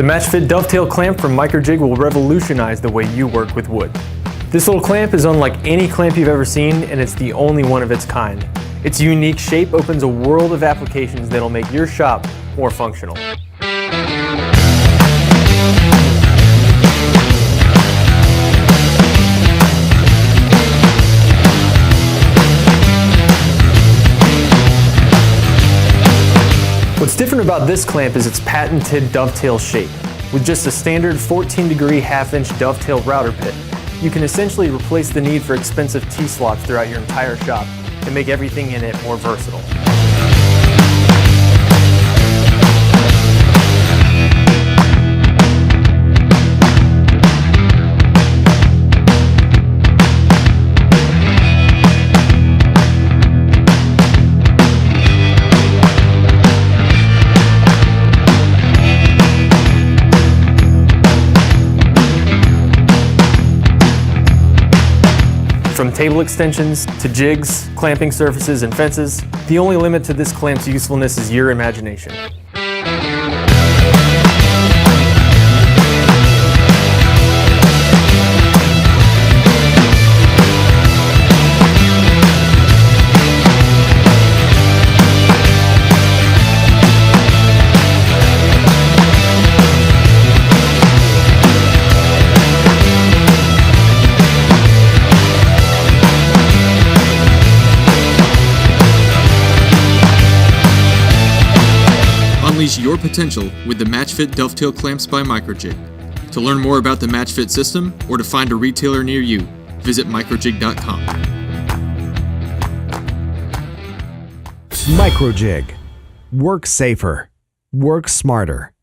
The MATCHFIT Dovetail Clamp from MICROJIG will revolutionize the way you work with wood. This little clamp is unlike any clamp you've ever seen, and it's the only one of its kind. Its unique shape opens a world of applications that'll make your shop more functional. What's different about this clamp is its patented dovetail shape. With just a standard 14-degree half-inch dovetail router pit, you can essentially replace the need for expensive T-slots throughout your entire shop and make everything in it more versatile. From table extensions to jigs, clamping surfaces, and fences, the only limit to this clamp's usefulness is your imagination. Unleash your potential with the MATCHFIT Dovetail Clamps by MICROJIG. To learn more about the MATCHFIT system or to find a retailer near you, visit microjig.com. MICROJIG. Work safer. Work smarter.